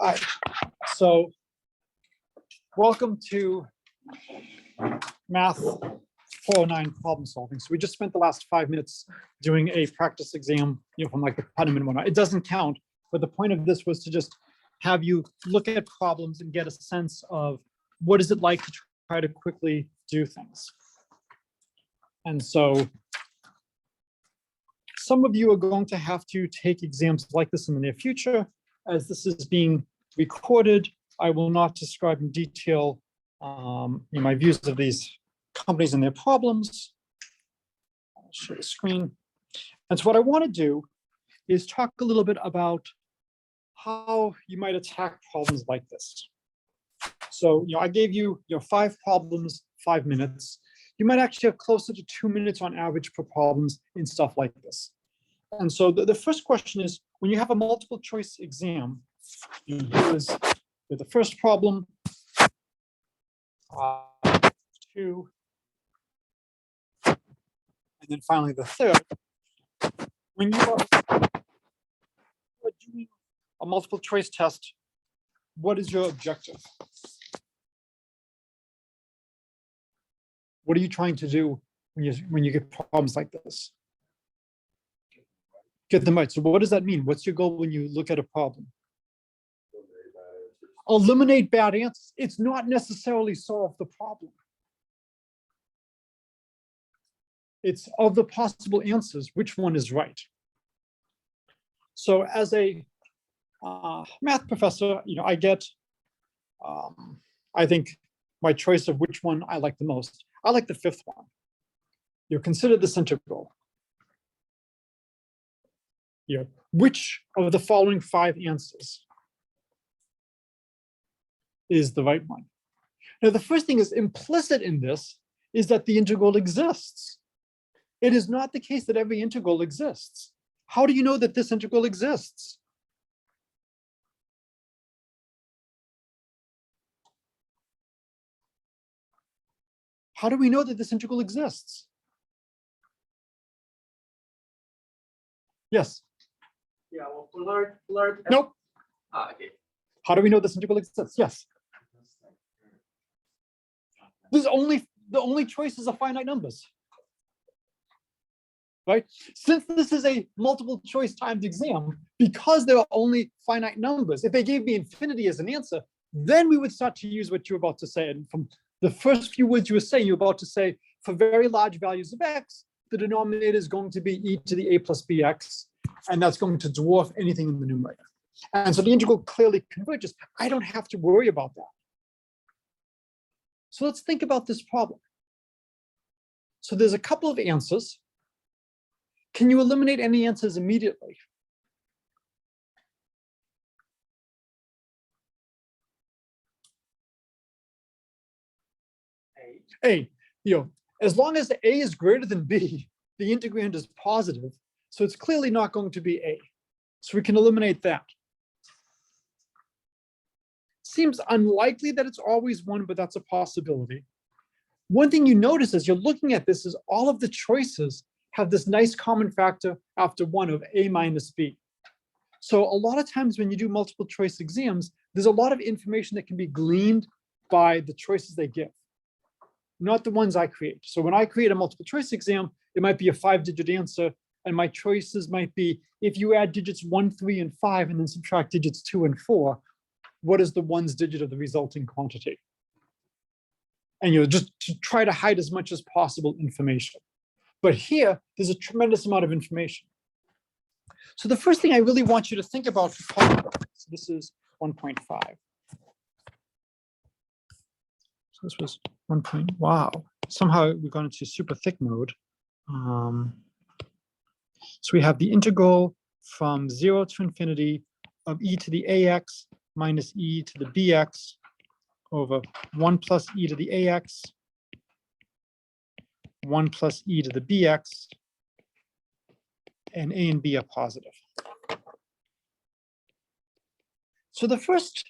Hi. So welcome to Math 409 problem solving. So we just spent the last 5 minutes doing a practice exam, from like the Putnam and whatnot. It doesn't count, but the point of this was to just have you look at problems and get a sense of what is it like to try to quickly do things. And so some of you are going to have to take exams like this in the near future. As this is being recorded, I will not describe in detail my views of these companies and their problems. I'll share the screen. And so what I want to do is talk a little bit about how you might attack problems like this. So, I gave you 5 problems, 5 minutes. You might actually have closer to 2 minutes on average per problems in stuff like this. And so the first question is, when you have a multiple choice exam, here's the first problem, 2, and then finally the third. When you are doing a multiple choice test, what is your objective? What are you trying to do when you get problems like this? Get them right. So what does that mean? What's your goal when you look at a problem? Eliminate bad answers. It's not necessarily solve the problem. It's of the possible answers, which one is right? So as a math professor, I get, I think my choice of which one I like the most. I like the 5th one. Consider this integral. Which of the following 5 answers is the right one? Now, the first thing is implicit in this is that the integral exists. It is not the case that every integral exists. How do you know that this integral exists? How do we know that this integral exists? Yes. Yeah, well, blurred. Nope. Okay. How do we know this integral exists? Yes. The only choices are finite numbers. Right? Since this is a multiple choice timed exam, because there are only finite numbers, if they gave me infinity as an answer, then we would start to use what you're about to say. And from the first few words you were saying, you're about to say, for very large values of x, the denominator is going to be e to the a plus bx, and that's going to dwarf anything in the numerator. And so the integral clearly converges. I don't have to worry about that. So let's think about this problem. So there's a couple of answers. Can you eliminate any answers immediately? A. As long as A is greater than B, the integrand is positive, so it's clearly not going to be A. So we can eliminate that. Seems unlikely that it's always 1, but that's a possibility. One thing you notice as you're looking at this is all of the choices have this nice common factor after 1 of A minus B. So a lot of times when you do multiple choice exams, there's a lot of information that can be gleaned by the choices they give, not the ones I create. So when I create a multiple choice exam, it might be a 5-digit answer, and my choices might be, if you add digits 1, 3, and 5, and then subtract digits 2 and 4, what is the 1's digit of the resulting quantity? And just to try to hide as much as possible information. But here, there's a tremendous amount of information. So the first thing I really want you to think about, so this is 1.5. So this was 1. Wow. Somehow we've gone into super thick mode. So we have the integral from 0 to infinity of e to the ax minus e to the bx over 1 plus e to the ax, 1 plus e to the bx, and a and b are positive. So the first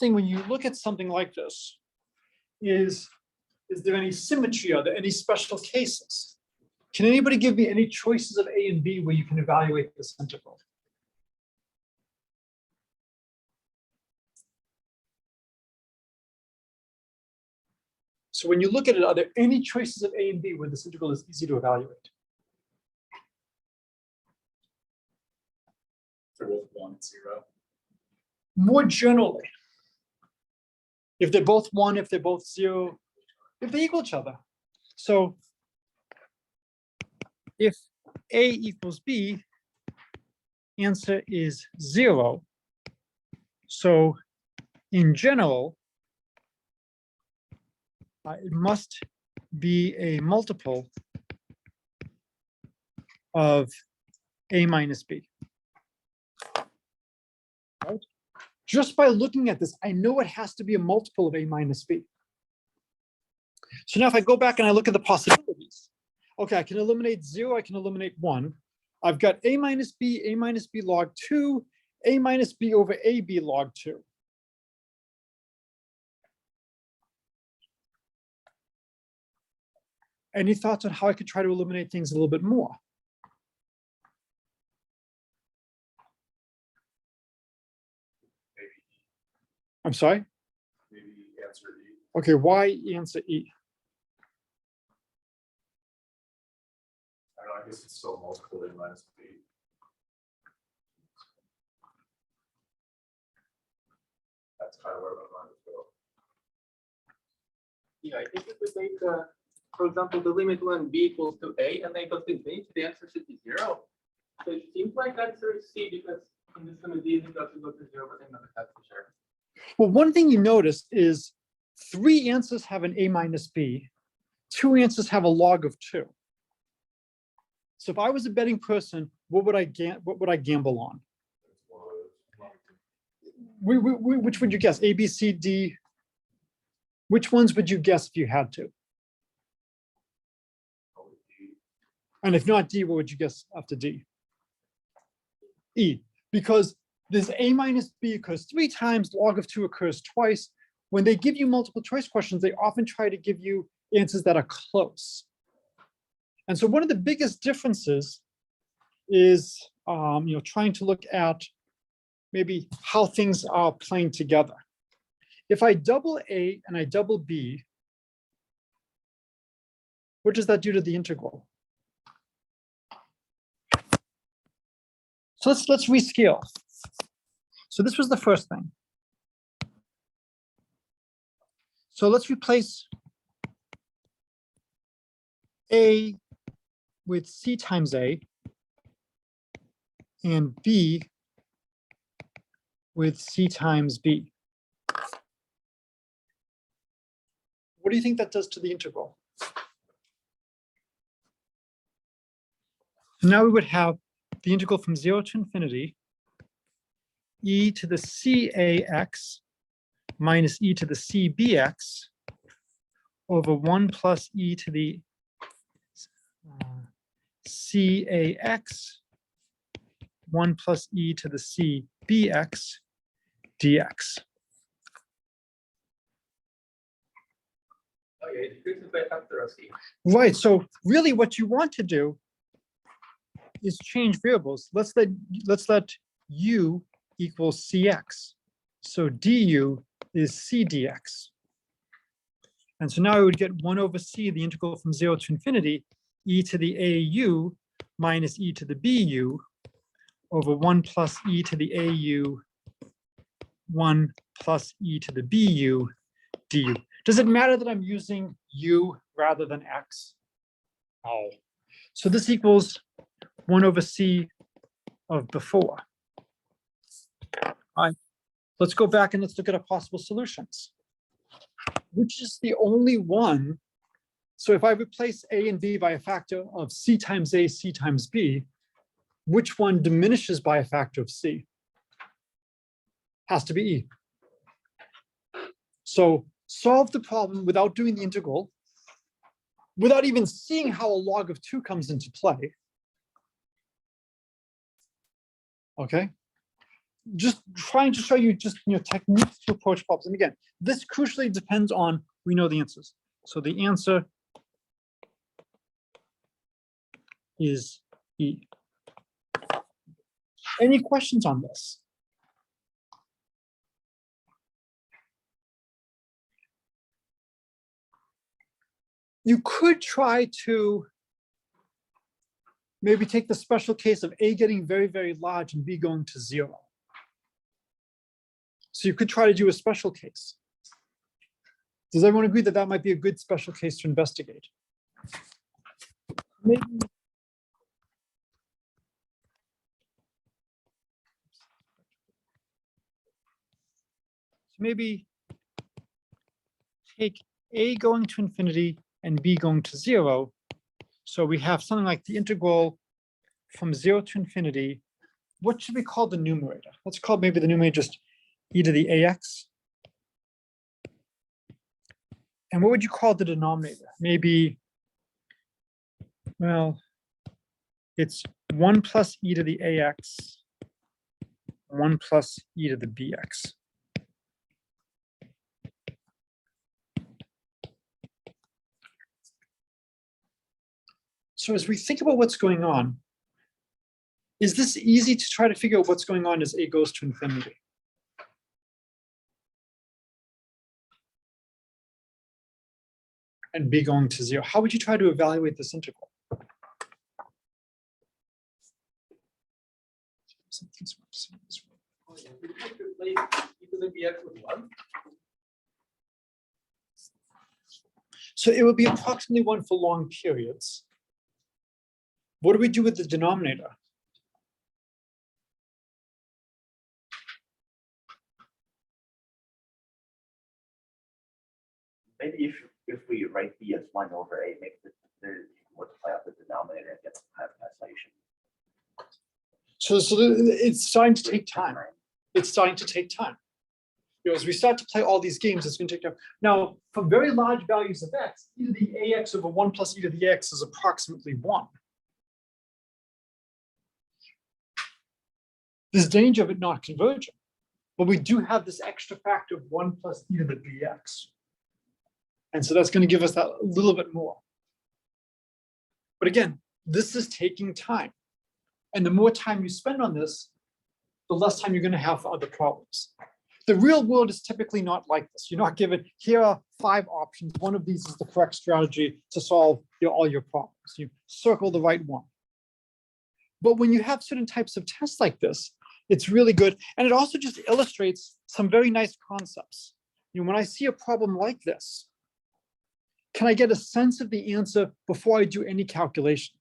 thing when you look at something like this is there any symmetry? Are there any special cases? Can anybody give me any choices of A and B where you can evaluate this integral? So when you look at it, are there any choices of A and B where this integral is easy to evaluate? For both 1 and 0. More generally, if they're both 1, if they're both 0, if they equal each other. So if A equals B, answer is 0. So in general, it must be a multiple of A minus B. Right? Just by looking at this, I know it has to be a multiple of A minus B. So now if I go back and I look at the possibilities, okay, I can eliminate 0, I can eliminate 1. I've got A minus B log 2, A minus B over AB log 2. Any thoughts on how I could try to eliminate things a little bit more? Maybe, I'm sorry? maybe answer E. Okay, why answer E? I don't know, I guess it's still multiple A minus B. That's kind of where my mind is going. Yeah, I think if we take, for example, the limit when B equals to A and A equals to infinity, the answer should be 0. So it seems like answer is C because in this one, D is equal to go to 0, but I'm not exactly sure. Well, one thing you notice is 3 answers have an A minus B, 2 answers have a log of 2. So if I was a betting person, what would I gamble on? Which would you guess? A, B, C, D. Which ones would you guess if you had to? And if not D, what would you guess after D? E, because this A minus B occurs 3 times, log of 2 occurs twice. When they give you multiple choice questions, they often try to give you answers that are close. And so one of the biggest differences is trying to look at maybe how things are playing together. If I double A and I double B, what does that do to the integral? So let's rescale. So this was the first thing. So let's replace A with C times A and B with C times B. What do you think that does to the integral? Now we would have the integral from 0 to infinity, e to the CAX minus e to the CBX over 1 plus e to the CAX 1 plus e to the CBX dx. Oh yeah, it increases by a factor of C. Right, so really what you want to do is change variables. Let's let u equal cx. So du is c dx. And so now I would get 1 over c, the integral from 0 to infinity, e to the au minus e to the bu over 1 plus e to the au 1 plus e to the bu du. Does it matter that I'm using u rather than x? Oh. So this equals 1 over c of before. All right, let's go back and let's look at our possible solutions. Which is the only one? So if I replace a and b by a factor of c times a, c times b, which one diminishes by a factor of c? Has to be e. So solve the problem without doing the integral, without even seeing how a log of 2 comes into play. Okay, just trying to show you techniques to approach problems. And again, this crucially depends on we know the answers. So the answer is E. Any questions on this? You could try to maybe take the special case of A getting very, very large and B going to 0. So you could try to do a special case. Does everyone agree that that might be a good special case to investigate? Maybe take A going to infinity and B going to 0. So we have something like the integral from 0 to infinity. What should we call the numerator? Let's call maybe the numerator just e to the ax. And what would you call the denominator? Maybe, well, it's 1 plus e to the ax, 1 plus e to the bx. So as we think about what's going on, is this easy to try to figure out what's going on as A goes to infinity? And B going to 0. How would you try to evaluate this integral? So it would be approximately 1 for long periods. What do we do with the denominator? Maybe if we write b as 1 over a, make the multiply out the denominator and get some kind of translation. So it's starting to take time. It's starting to take time. You know, as we start to play all these games, it's going to take time. Now, for very large values of x, e to the ax over 1 plus e to the x is approximately 1. There's danger of it not converging, but we do have this extra factor of 1 plus e to the bx. And so that's going to give us that a little bit more. But again, this is taking time. And the more time you spend on this, the less time you're going to have for other problems. The real world is typically not like this. You're not given, here are 5 options. One of these is the correct strategy to solve all your problems. You circle the right one. But when you have certain types of tests like this, it's really good. And it also just illustrates some very nice concepts. You know, when I see a problem like this, can I get a sense of the answer before I do any calculation?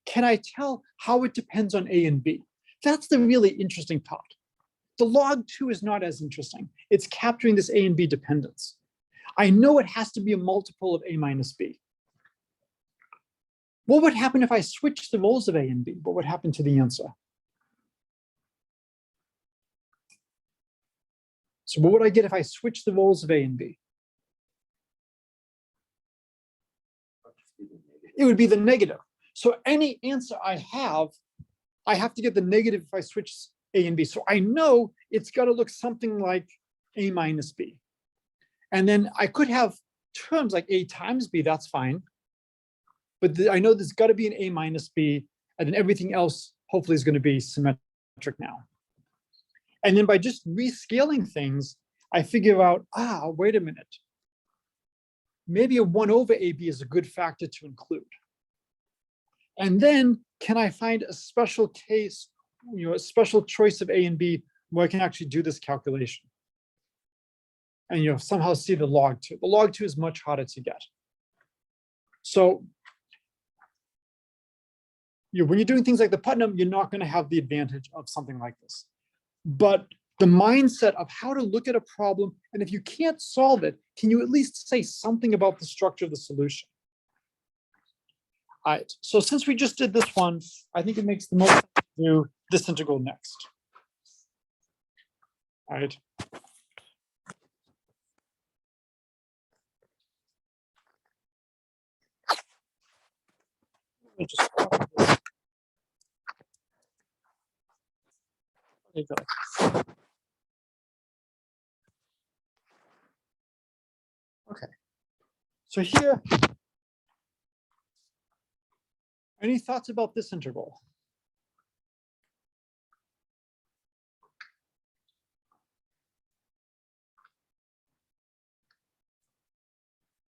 Can I tell how it depends on A and B? That's the really interesting part. The log 2 is not as interesting. It's capturing this A and B dependence. I know it has to be a multiple of A minus B. What would happen if I switch the roles of A and B? What would happen to the answer? So what would I get if I switch the roles of A and B? It would be the negative. So any answer I have to get the negative if I switch A and B. So I know it's got to look something like A minus B. And then I could have terms like A times B, that's fine. But I know there's got to be an A minus B, and then everything else hopefully is going to be symmetric now. And then by just rescaling things, I figure out, wait a minute. Maybe a 1 over AB is a good factor to include. And then can I find a special case, a special choice of A and B where I can actually do this calculation? And somehow see the log 2. The log 2 is much harder to get. So when you're doing things like the Putnam, you're not going to have the advantage of something like this. But the mindset of how to look at a problem, and if you can't solve it, can you at least say something about the structure of the solution? All right, so since we just did this one, I think it makes the most sense to do this integral next. All right. Let me just copy this. There you go. Okay. So here, any thoughts about this integral?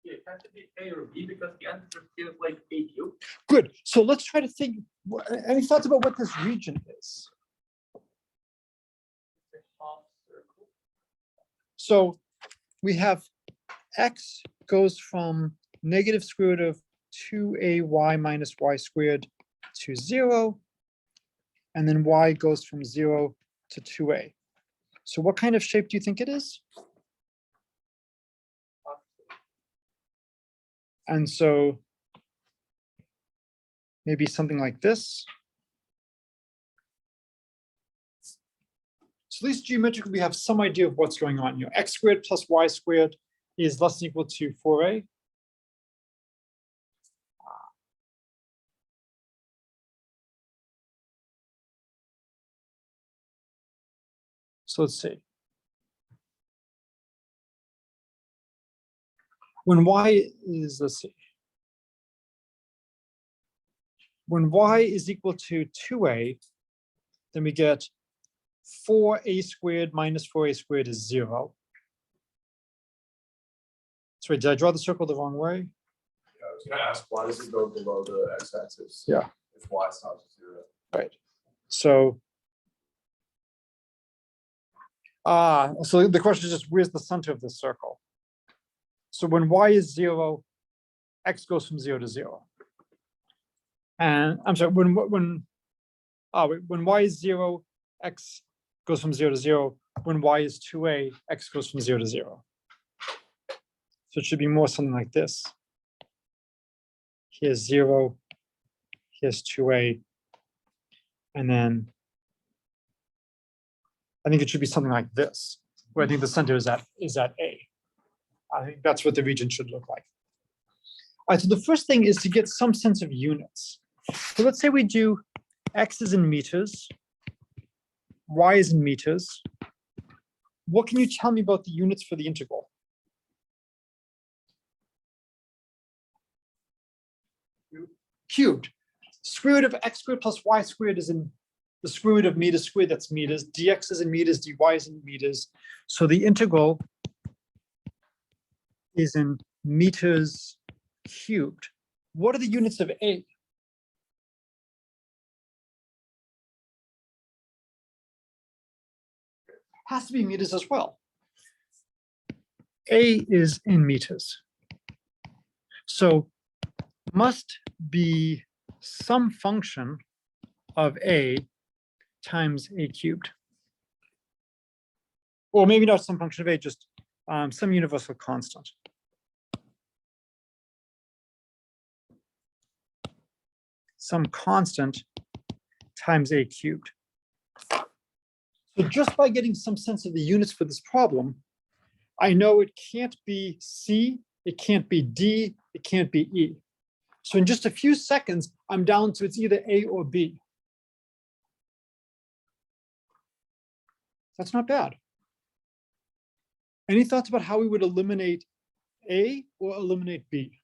Yeah, can't it be A or B because the answer feels like A cubed? Good. So let's try to think. Any thoughts about what this region is? It's a half circle. So we have x goes from negative square root of 2ay minus y squared to 0. And then y goes from 0 to 2a. So what kind of shape do you think it is? And so maybe something like this. So at least geometrically, we have some idea of what's going on. X squared plus y squared is less than or equal to 4a. So let's see. When y is, let's see. When y is equal to 2a, then we get 4a squared minus 4a squared is 0. Sorry, did I draw the circle the wrong way? Yeah, I was gonna ask, why does it go below the x-axis? Yeah. If y is not 0. Right. So, so the question is just, where's the center of this circle? So when y is 0, x goes from 0 to 0. And I'm sorry, when y is 0, x goes from 0 to 0. When y is 2a, x goes from 0 to 0. So it should be more something like this. Here's 0, here's 2a, and then I think it should be something like this, where I think the center is at a. I think that's what the region should look like. All right, so the first thing is to get some sense of units. So let's say we do x is in meters, y is in meters. What can you tell me about the units for the integral? Cubed. Square root of x squared plus y squared is in the square root of meters squared, that's meters. Dx is in meters, dy is in meters. So the integral is in meters cubed. What are the units of a? Has to be meters as well. A is in meters. So must be some function of a times a cubed. Or maybe not some function of a, just some universal constant. Some constant times a cubed. So just by getting some sense of the units for this problem, I know it can't be C, it can't be D, it can't be E. So in just a few seconds, I'm down to it's either A or B. That's not bad. Any thoughts about how we would eliminate A or eliminate B?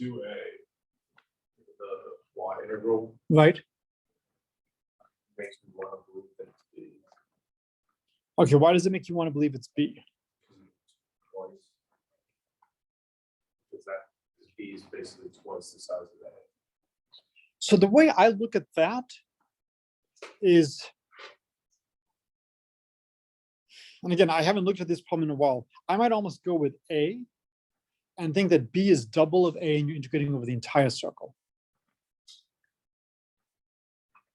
2a, the y integral Right? makes me want to believe that it's b. Okay, why does it make you want to believe it's B? Twice. Because that b is basically twice the size of a. So the way I look at that is, and again, I haven't looked at this problem in a while, I might almost go with A and think that B is double of A and you're integrating over the entire circle.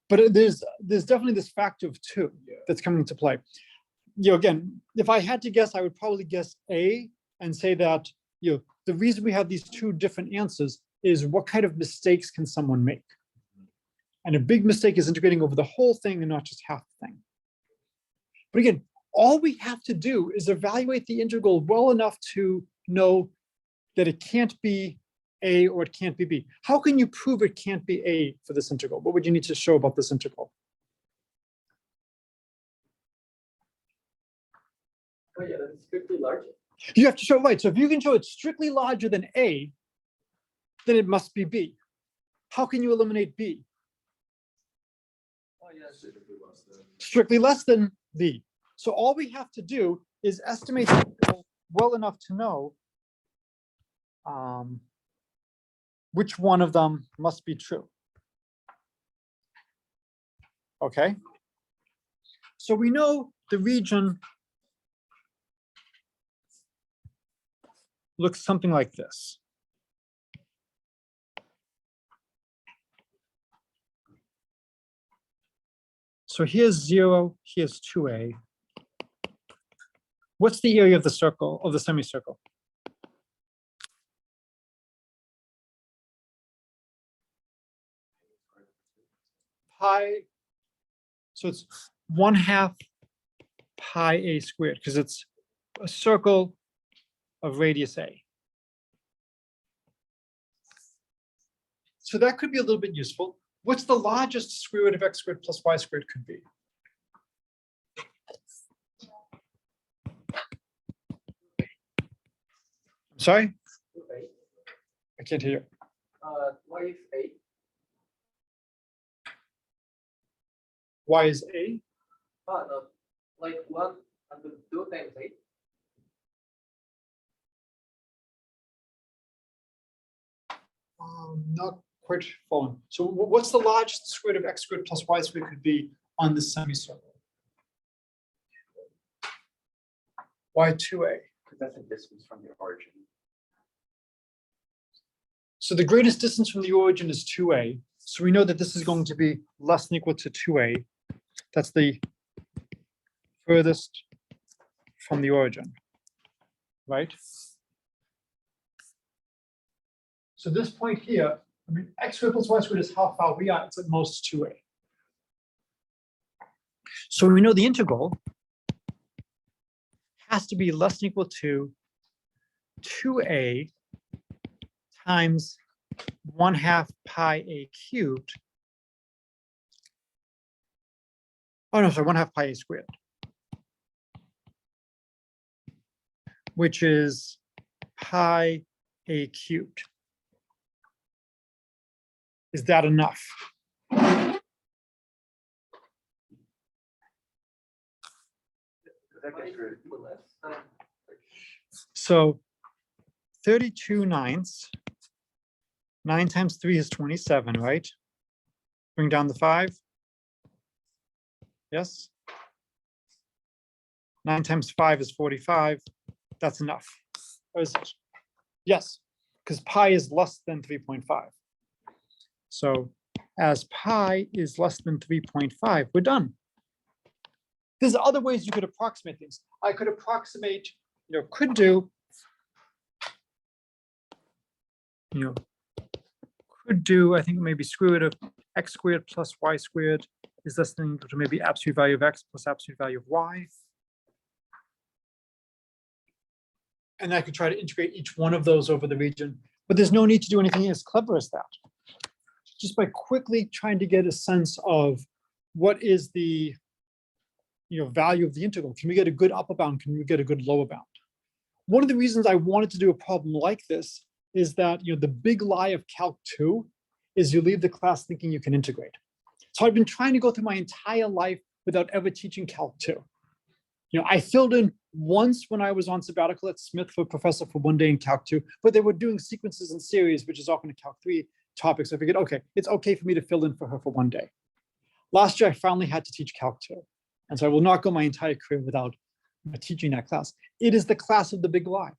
But there's definitely this factor of 2 that's coming into play. Again, if I had to guess, I would probably guess A and say that the reason we have these two different answers is what kind of mistakes can someone make? And a big mistake is integrating over the whole thing and not just half the thing. But again, all we have to do is evaluate the integral well enough to know that it can't be A or it can't be B. How can you prove it can't be A for this integral? What would you need to show about this integral? Oh yeah, that's strictly larger. You have to show, right, so if you can show it's strictly larger than A, then it must be B. How can you eliminate B? strictly less than v. So all we have to do is estimate the interval well enough to know which one of them must be true. Okay. So we know the region looks something like this. So here's 0, here's 2a. What's the area of the circle, of the semicircle? Pi, so it's 1/2 pi a squared, because it's a circle of radius a. So that could be a little bit useful. What's the largest square root of x squared plus y squared could be? Sorry? I can't hear you. Y is 8. Y is a? No, like 1 and 2 times 8. Not quite following. So what's the largest square root of x squared plus y squared could be on this semicircle? Y2a. Because that's a distance from the origin. So the greatest distance from the origin is 2a. So we know that this is going to be less than or equal to 2a. That's the furthest from the origin, right? So this point here, I mean, x squared plus y squared is how far we are. It's at most 2a. So we know the integral has to be less than or equal to 2a times 1/2 pi a cubed. Oh no, sorry, 1/2 pi a squared, which is pi a cubed. Is that enough? So 32/9. 9 times 3 is 27, right? Bring down the 5. Yes. 9 times 5 is 45. That's enough. Or is it? Yes, because pi is less than 3.5. So as pi is less than 3.5, we're done. There's other ways you could approximate things. I could approximate, could do, could do, I think maybe square root of x squared plus y squared is less than or equal to maybe absolute value of x plus absolute value of y. And I could try to integrate each one of those over the region, but there's no need to do anything as clever as that. Just by quickly trying to get a sense of what is the value of the integral. Can we get a good upper bound? Can we get a good lower bound? One of the reasons I wanted to do a problem like this is that the big lie of Calc 2 is you leave the class thinking you can integrate. So I've been trying to go through my entire life without ever teaching Calc 2. I filled in once when I was on sabbatical at Smith for professor for one day in Calc 2, but they were doing sequences and series, which is often a Calc 3 topic. So I figured, okay, it's okay for me to fill in for her for one day. Last year, I finally had to teach Calc 2. And so I will not go my entire career without teaching that class. It is the class of the big lie.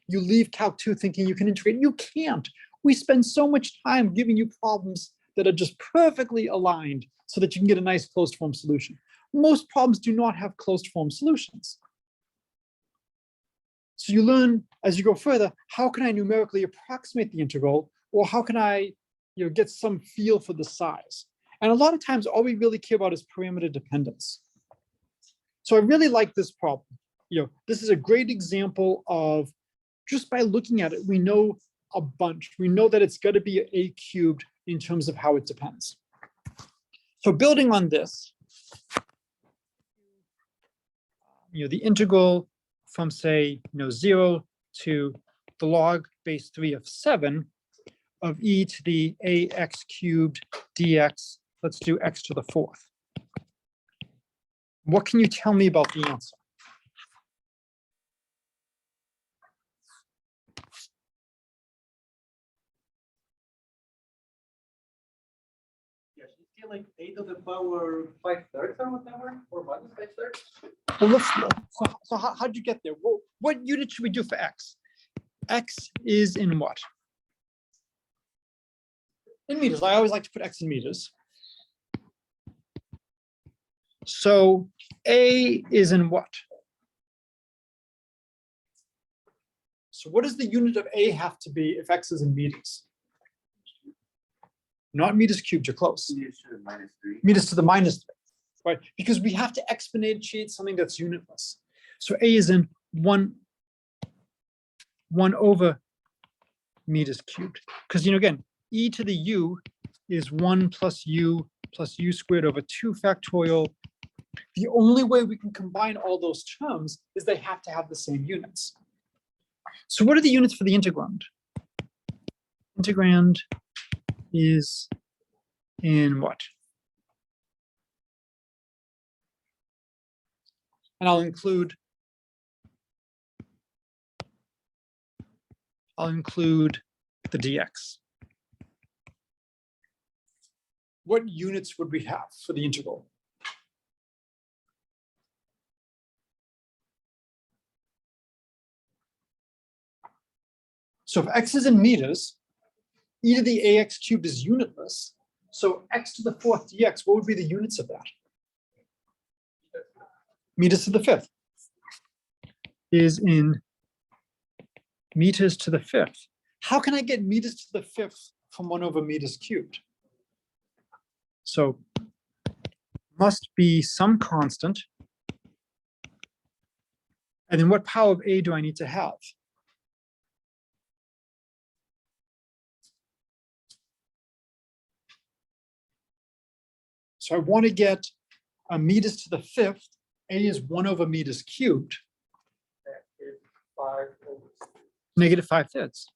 You leave Calc 2 thinking you can integrate. You can't. We spend so much time giving you problems that are just perfectly aligned so that you can get a nice closed form solution. Most problems do not have closed form solutions. So you learn as you go further, how can I numerically approximate the integral, or how can I get some feel for the size? And a lot of times all we really care about is parameter dependence. So I really like this problem. This is a great example of, just by looking at it, we know a bunch. We know that it's got to be a cubed in terms of how it depends. So building on this, the integral from say 0 to the log base 3 of 7 of e to the ax cubed dx. Let's do x to the 4th. What can you tell me about the answer? Yeah, should you feel like a to the power 5/3 or whatever, or minus 5/3? Well, so how'd you get there? Well, what unit should we do for x? X is in what? In meters. I always like to put x in meters. So A is in what? So what does the unit of A have to be if x is in meters? Not meters cubed, you're close. Meters to the -3. Meters to the -3, right? Because we have to exponentiate something that's unitless. So A is in 1 over meters cubed. Because, again, e to the u is 1 plus u squared over 2 factorial. The only way we can combine all those terms is they have to have the same units. So what are the units for the integrand? Integrand is in what? And I'll include the dx. What units would we have for the integral? So if x is in meters, e to the ax cubed is unitless. So x to the 4th dx, what would be the units of that? Meters to the 5th is in meters to the 5th. How can I get meters to the 5th from 1 over meters cubed? So must be some constant. And then what power of A do I need to have? So I want to get meters to the 5th. A is 1 over meters cubed. That is 5 over 6. Negative 5/3.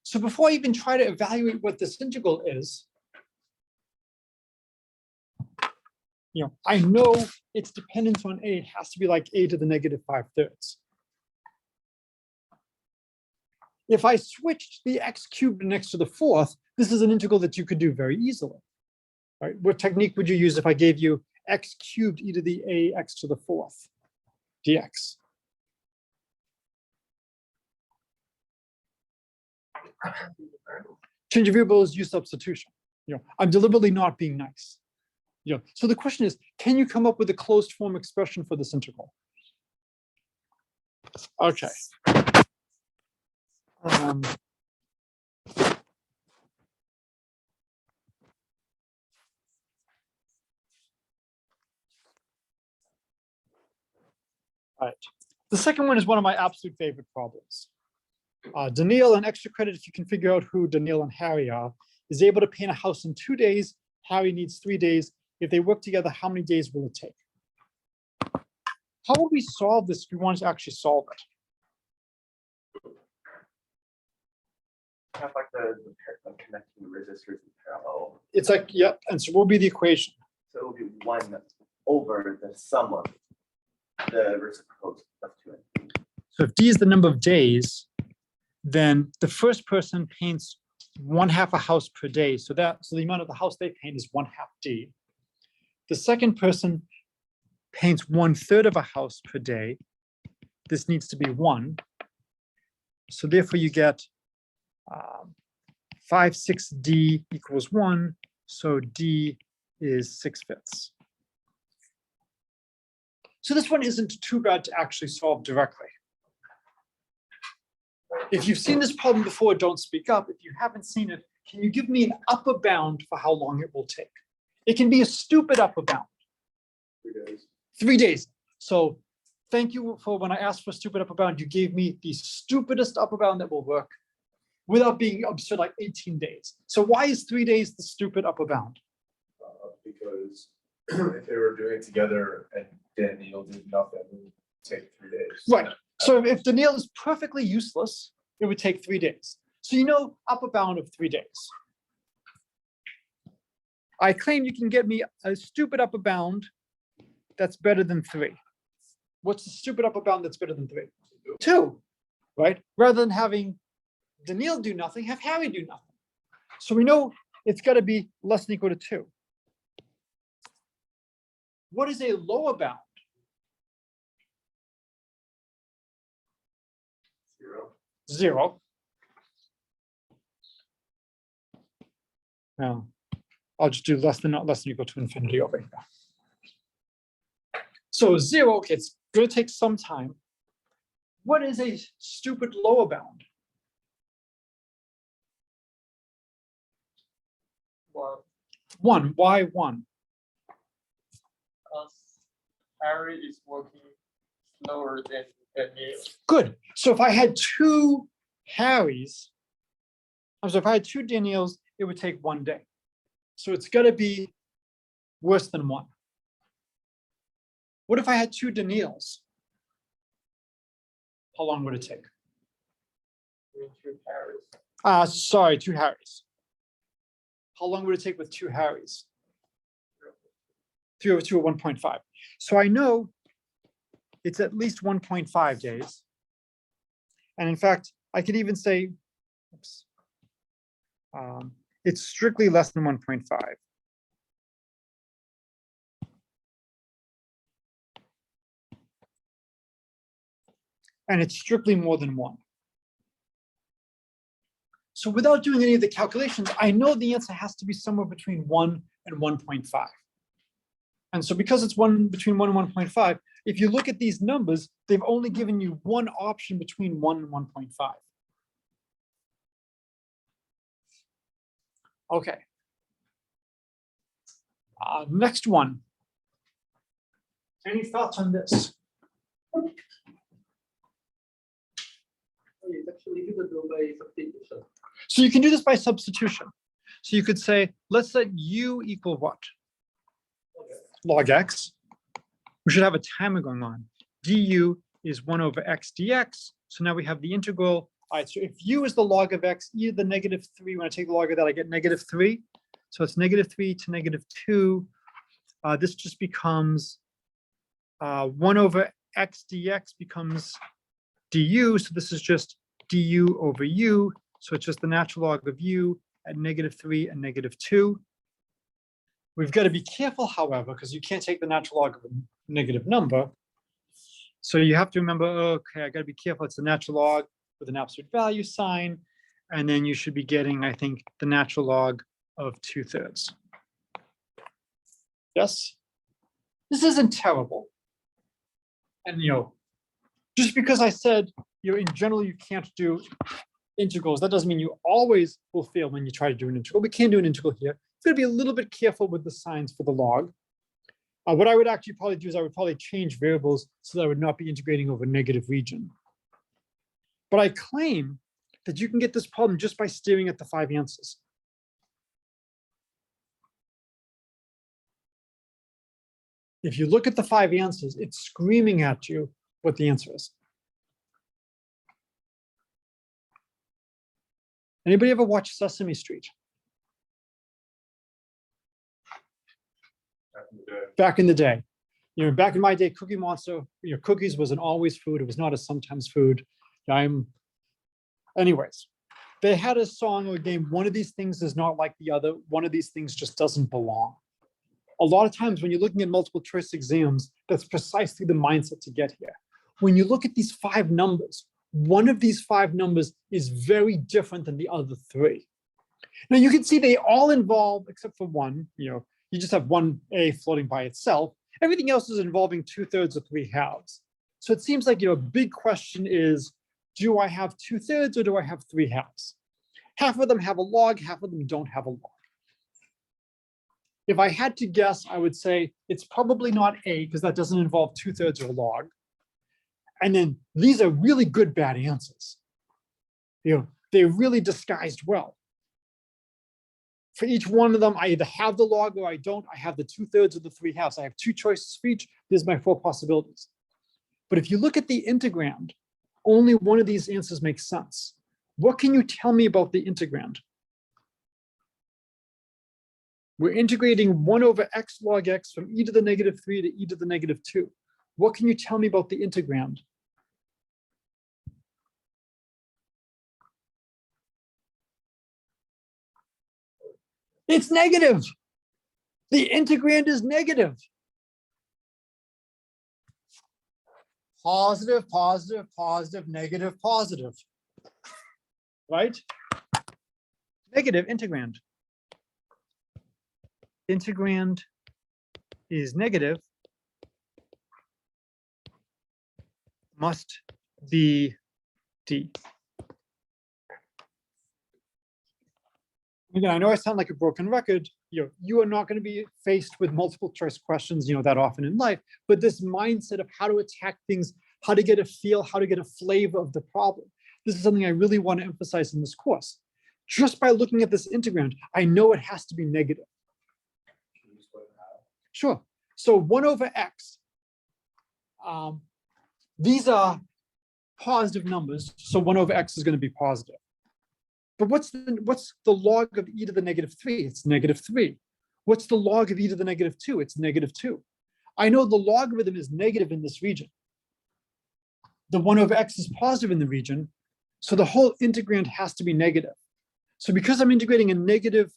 So before I even try to evaluate what this integral is, I know its dependence on A has to be like A to the negative 5/3. If I switched the x cubed next to the 4th, this is an integral that you could do very easily. Right? What technique would you use if I gave you x cubed e to the ax to the 4th dx? Change of variables, use substitution. I'm deliberately not being nice. So the question is, can you come up with a closed form expression for this integral? Okay. All right. The second one is one of my absolute favorite problems. Daniil, and extra credit if you can figure out who Daniil and Harry are, is able to paint a house in 2 days. Harry needs 3 days. If they work together, how many days will it take? How will we solve this if we want to actually solve it? Kind of like the connecting the resistors in parallel. It's like, yeah, and so what will be the equation? So it will be 1 over the sum of the reciprocals of 2 and 3. So if D is the number of days, then the first person paints 1/2 a house per day. So the amount of the house they paint is 1/2 D. The second person paints 1/3 of a house per day. This needs to be 1. So therefore you get 5/6D equals 1. So D is 6/5. So this one isn't too bad to actually solve directly. If you've seen this problem before, don't speak up. If you haven't seen it, can you give me an upper bound for how long it will take? It can be a stupid upper bound. 3 days. 3 days. So thank you for when I asked for stupid upper bound, you gave me the stupidest upper bound that will work without being absurd, like 18 days. So why is 3 days the stupid upper bound? Because if they were doing it together and Daniel did nothing, it would take 3 days. Right. So if Daniil is perfectly useless, it would take 3 days. So upper bound of 3 days. I claim you can get me a stupid upper bound that's better than 3. What's the stupid upper bound that's better than 3? 2, right? Rather than having Daniil do nothing, have Harry do nothing. So we know it's got to be less than or equal to 2. What is a lower bound? 0. Now, I'll just do less than, not less than or equal to infinity over here. So 0, okay, it's going to take some time. What is a stupid lower bound? 1. Why 1? Because Harry is working slower than Daniel. Good. So if I had 2 Harrys, so if I had 2 Daniels, it would take 1 day. So it's got to be worse than 1. What if I had 2 Daniels? How long would it take? 2 Harrys. Sorry, 2 Harrys. How long would it take with 2 Harrys? 3 over 2 or 1.5. So I know it's at least 1.5 days. And in fact, I could even say, oops, it's strictly less than 1.5. And it's strictly more than 1. So without doing any of the calculations, I know the answer has to be somewhere between 1 and 1.5. And so because it's between 1 and 1.5, if you look at these numbers, they've only given you one option between 1 and 1.5. Okay. Next one. Any thoughts on this? It's actually you could do by substitution. So you can do this by substitution. So you could say, let's set u equal what? Log x. We should have a timer going on. Du is 1 over x dx. So now we have the integral. All right, so if u is the log of x, e to the -3, when I take the log of that, I get -3. So it's -3 to -2. This just becomes 1 over x dx becomes du. So this is just du over u. So it's just the natural log of u at -3 and -2. We've got to be careful, however, because you can't take the natural log of a negative number. So you have to remember, okay, I got to be careful. It's the natural log with an absolute value sign. And then you should be getting, I think, the natural log of 2/3. Yes? This isn't terrible. And, just because I said, in general, you can't do integrals, that doesn't mean you always will fail when you try to do an integral. We can do an integral here. It's going to be a little bit careful with the signs for the log. What I would actually probably do is I would probably change variables so that I would not be integrating over negative region. But I claim that you can get this problem just by staring at the 5 answers. If you look at the 5 answers, it's screaming at you what the answer is. Anybody ever watch Sesame Street? Back in the day. Back in my day, Cookie Monster, cookies was an always food. It was not a sometimes food. Anyways, they had a song or a game. One of these things is not like the other. One of these things just doesn't belong. A lot of times when you're looking at multiple choice exams, that's precisely the mindset to get here. When you look at these 5 numbers, one of these 5 numbers is very different than the other 3. Now you can see they all involve, except for one, you just have one A floating by itself. Everything else is involving 2/3 or 3/2. So it seems like, a big question is, do I have 2/3 or do I have 3/2? Half of them have a log, half of them don't have a log. If I had to guess, I would say it's probably not A, because that doesn't involve 2/3 or a log. And then these are really good bad answers. They're really disguised well. For each one of them, I either have the log or I don't. I have the 2/3 or the 3/2. I have 2 choices for each. There's my 4 possibilities. But if you look at the integrand, only one of these answers makes sense. What can you tell me about the integrand? We're integrating 1 over x log x from e to the negative 3 to e to the negative 2. What can you tell me about the integrand? It's negative. The integrand is negative. Positive, positive, positive, negative, positive. Right? Negative integrand. Integrand is negative. Must be D. Again, I know I sound like a broken record. You are not going to be faced with multiple choice questions, that often in life, but this mindset of how to attack things, how to get a feel, how to get a flavor of the problem. This is something I really want to emphasize in this course. Just by looking at this integrand, I know it has to be negative. Sure. So 1 over x. These are positive numbers, so 1 over x is going to be positive. But what's the log of e to the negative 3? It's negative 3. What's the log of e to the negative 2? It's negative 2. I know the logarithm is negative in this region. The 1 over x is positive in the region, so the whole integrand has to be negative. So because I'm integrating a negative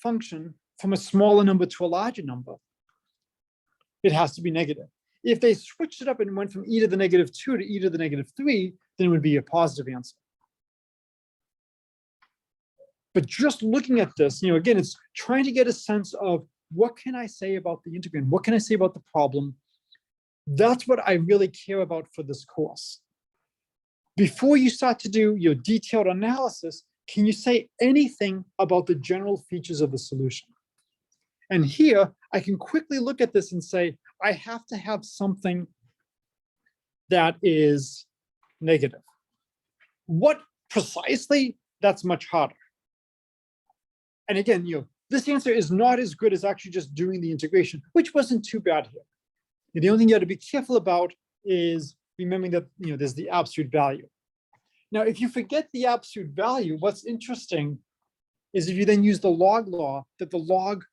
function from a smaller number to a larger number, it has to be negative. If they switched it up and went from e to the negative 2 to e to the negative 3, then it would be a positive answer. But just looking at this, again, it's trying to get a sense of what can I say about the integrand? What can I say about the problem? That's what I really care about for this course. Before you start to do your detailed analysis, can you say anything about the general features of the solution? And here, I can quickly look at this and say, I have to have something that is negative. What precisely? That's much harder. And again, this answer is not as good as actually just doing the integration, which wasn't too bad here. The only thing you have to be careful about is remembering that there's the absolute value. Now, if you forget the absolute value, what's interesting is if you then use the log law, that the log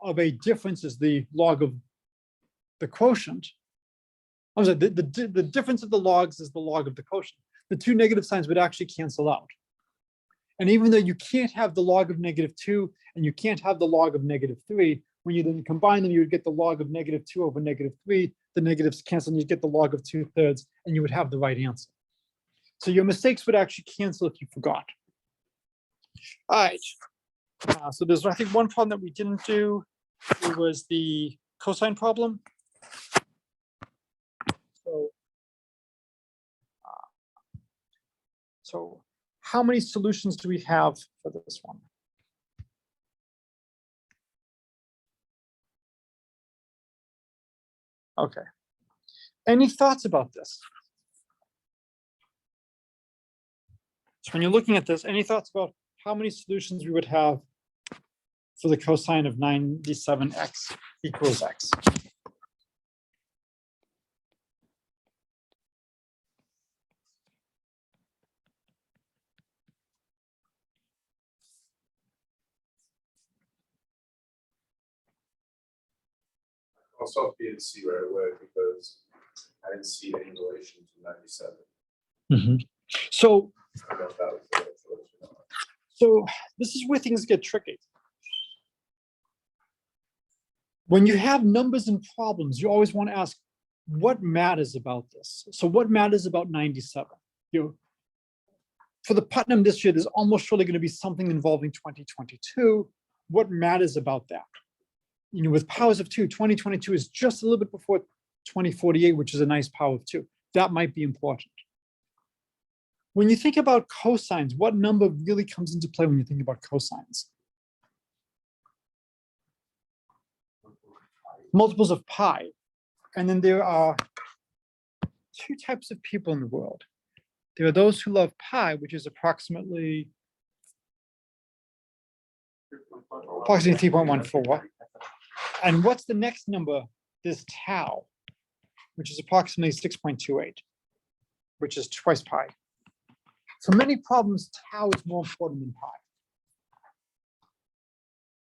of a difference is the log of the quotient. I'm sorry, the difference of the logs is the log of the quotient. The two negative signs would actually cancel out. And even though you can't have the log of negative 2 and you can't have the log of negative 3, when you then combine them, you would get the log of negative 2 over negative 3. The negatives cancel and you get the log of 2/3, and you would have the right answer. So your mistakes would actually cancel if you forgot. All right. So there's, I think, one problem that we didn't do. It was the cosine problem. So how many solutions do we have for this one? Okay. Any thoughts about this? So when you're looking at this, any thoughts about how many solutions we would have for the cosine of 97x equals x? I'll stop B and C right away because I didn't see any relation to 97. Mm-hmm. So, I don't know if that was the right choice or not. so this is where things get tricky. When you have numbers and problems, you always want to ask, what matters about this? So what matters about 97? For the Putnam this year, there's almost surely going to be something involving 2022. What matters about that? With powers of 2, 2022 is just a little bit before 2048, which is a nice power of 2. That might be important. When you think about cosines, what number really comes into play when you think about cosines? Multiples of pi. And then there are two types of people in the world. There are those who love pi, which is approximately 3.14. And what's the next number? This tau, which is approximately 6.28, which is twice pi. For many problems, tau is more important than pi.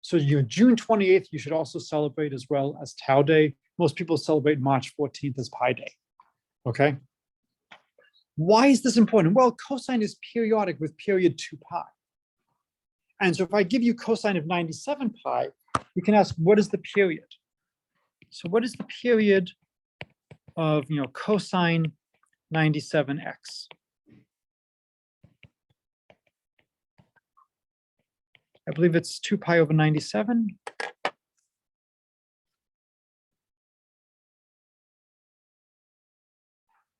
So your June 28th, you should also celebrate as well as Tau Day. Most people celebrate March 14th as Pi Day, okay? Why is this important? Well, cosine is periodic with period 2 pi. And so if I give you cosine of 97 pi, you can ask, what is the period? So what is the period of, cosine 97x? I believe it's 2 pi over 97.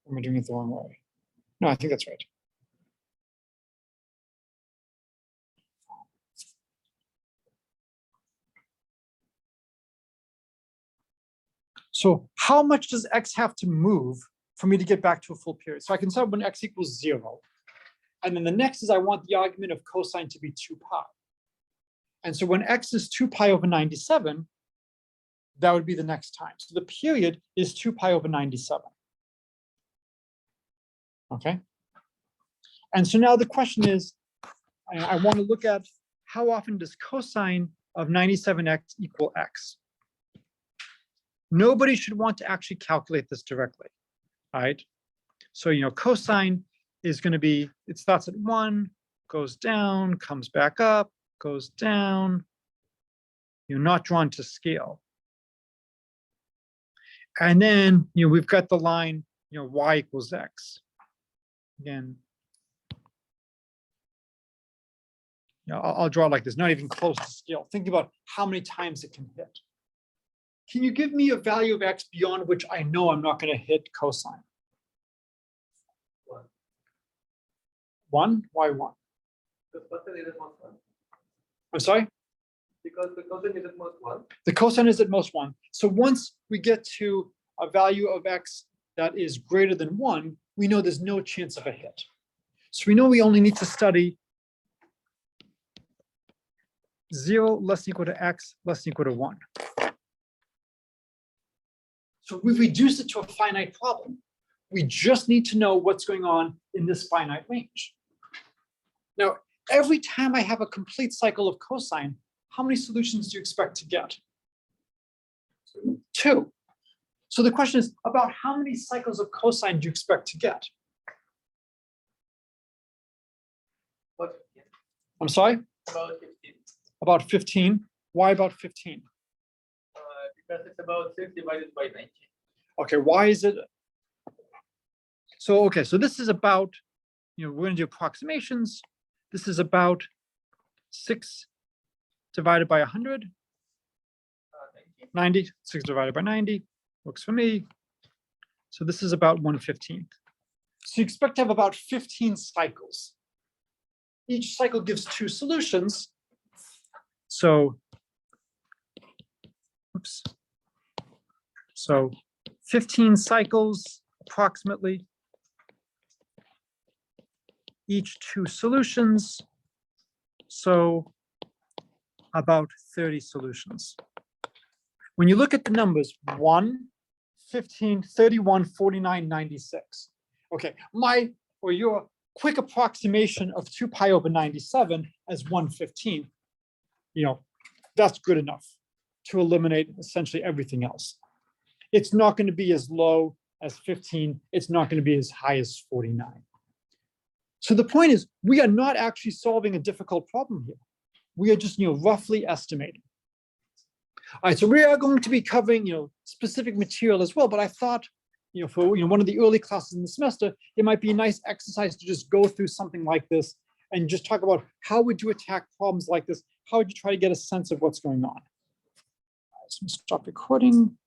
Or am I doing it the wrong way? No, I think that's right. So how much does x have to move for me to get back to a full period? So I can start when x equals 0. And then the next is I want the argument of cosine to be 2 pi. And so when x is 2 pi over 97, that would be the next time. So the period is 2 pi over 97. Okay. And so now the question is, I want to look at how often does cosine of 97x equal x? Nobody should want to actually calculate this directly, all right? So, cosine is going to be, it starts at 1, goes down, comes back up, goes down. You're not drawn to scale. And then, we've got the line, y equals x. Again, I'll draw it like this, not even close to scale. Think about how many times it can hit. Can you give me a value of x beyond which I know I'm not going to hit cosine? 1. 1? Why 1? Because cosine is at most 1. I'm sorry? Because the cosine is at most 1. The cosine is at most 1. So once we get to a value of x that is greater than 1, we know there's no chance of a hit. So we know we only need to study 0 less than equal to x less than equal to 1. So we've reduced it to a finite problem. We just need to know what's going on in this finite range. Now, every time I have a complete cycle of cosine, how many solutions do you expect to get? 2. So the question is, about how many cycles of cosine do you expect to get? What? I'm sorry? About 15. About 15. Why about 15? Because it's about 6 divided by 19. Okay, why is it? So, okay, so this is about, we're going to do approximations. This is about 6 divided by 100. 90. 6 divided by 90. Works for me. So this is about 1/15. So you expect to have about 15 cycles. Each cycle gives 2 solutions. So, oops. So 15 cycles approximately. Each 2 solutions. So about 30 solutions. When you look at the numbers 1, 15, 31, 49, 96. Okay, your quick approximation of 2 pi over 97 as 1/15, that's good enough to eliminate essentially everything else. It's not going to be as low as 15. It's not going to be as high as 49. So the point is, we are not actually solving a difficult problem here. We are just, roughly estimating. All right, so we are going to be covering, specific material as well. But I thought, for one of the early classes in the semester, it might be a nice exercise to just go through something like this and just talk about how would you attack problems like this? How would you try to get a sense of what's going on? All right, so stop recording.